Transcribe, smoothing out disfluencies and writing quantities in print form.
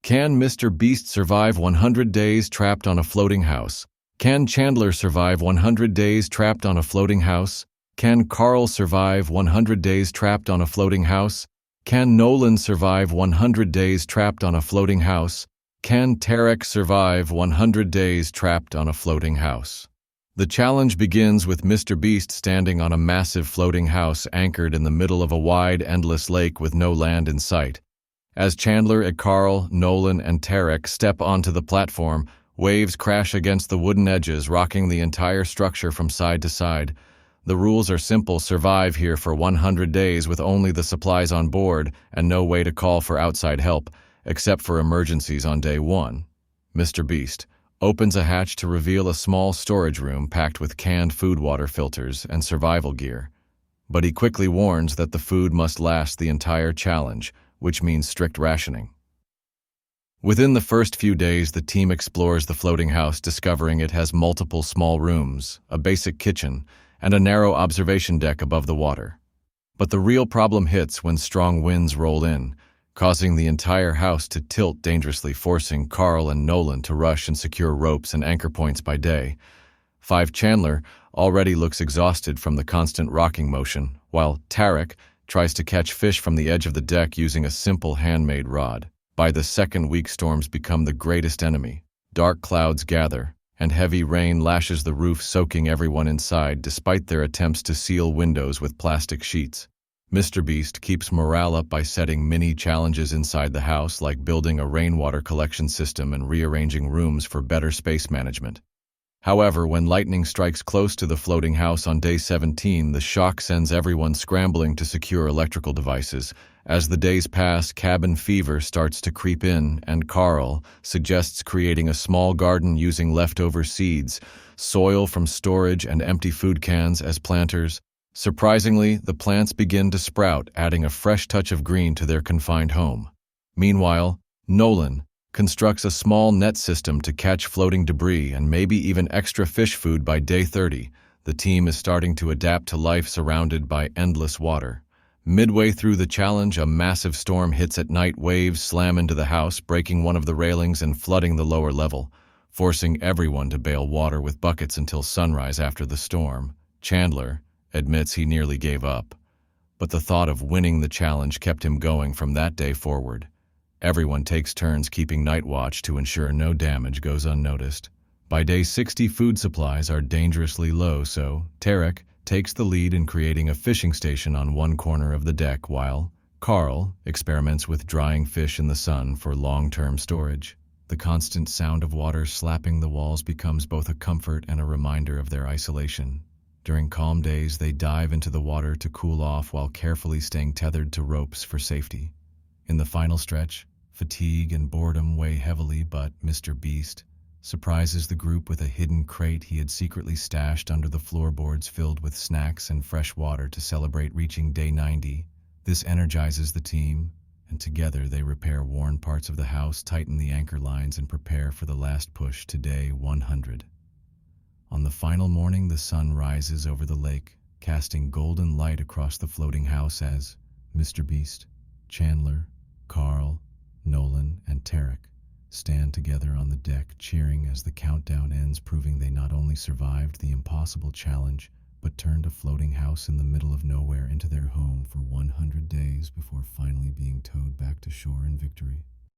Can Mr. Beast survive 100 days trapped on a floating house? Can Chandler survive 100 days trapped on a floating house? Can Carl survive 100 days trapped on a floating house? Can Nolan survive 100 days trapped on a floating house? Can Tarek survive 100 days trapped on a floating house? The challenge begins with Mr. Beast standing on a massive floating house anchored in the middle of a wide, endless lake with no land in sight. As Chandler, Carl, Nolan, and Tarek step onto the platform, waves crash against the wooden edges, rocking the entire structure from side to side. The rules are simple: survive here for 100 days with only the supplies on board and no way to call for outside help, except for emergencies on day 1. Mr. Beast opens a hatch to reveal a small storage room packed with canned food, water filters, and survival gear. But he quickly warns that the food must last the entire challenge, which means strict rationing. Within the first few days, the team explores the floating house, discovering it has multiple small rooms, a basic kitchen, and a narrow observation deck above the water. But the real problem hits when strong winds roll in, causing the entire house to tilt dangerously, forcing Carl and Nolan to rush and secure ropes and anchor points by day. Chandler already looks exhausted from the constant rocking motion, while Tarek tries to catch fish from the edge of the deck using a simple handmade rod. By the second week, storms become the greatest enemy. Dark clouds gather, and heavy rain lashes the roof, soaking everyone inside despite their attempts to seal windows with plastic sheets. Mr. Beast keeps morale up by setting mini challenges inside the house, like building a rainwater collection system and rearranging rooms for better space management. However, when lightning strikes close to the floating house on day 17, the shock sends everyone scrambling to secure electrical devices. As the days pass, cabin fever starts to creep in, and Carl suggests creating a small garden using leftover seeds, soil from storage, and empty food cans as planters. Surprisingly, the plants begin to sprout, adding a fresh touch of green to their confined home. Meanwhile, Nolan constructs a small net system to catch floating debris and maybe even extra fish food. By day 30. The team is starting to adapt to life surrounded by endless water. Midway through the challenge, a massive storm hits at night. Waves slam into the house, breaking one of the railings and flooding the lower level, forcing everyone to bail water with buckets until sunrise. After the storm, Chandler admits he nearly gave up, but the thought of winning the challenge kept him going from that day forward. Everyone takes turns keeping night watch to ensure no damage goes unnoticed. By day 60, food supplies are dangerously low, so Tarek takes the lead in creating a fishing station on one corner of the deck, while Carl experiments with drying fish in the sun for long-term storage. The constant sound of water slapping the walls becomes both a comfort and a reminder of their isolation. During calm days, they dive into the water to cool off while carefully staying tethered to ropes for safety. In the final stretch, fatigue and boredom weigh heavily, but Mr. Beast surprises the group with a hidden crate he had secretly stashed under the floorboards, filled with snacks and fresh water to celebrate reaching day 90. This energizes the team, and together they repair worn parts of the house, tighten the anchor lines, and prepare for the last push to day 100. On the final morning, the sun rises over the lake, casting golden light across the floating house as Mr. Beast, Chandler, Carl, Nolan, and Tarek stand together on the deck, cheering as the countdown ends, proving they not only survived the impossible challenge, but turned a floating house in the middle of nowhere into their home for 100 days before finally being towed back to shore in victory.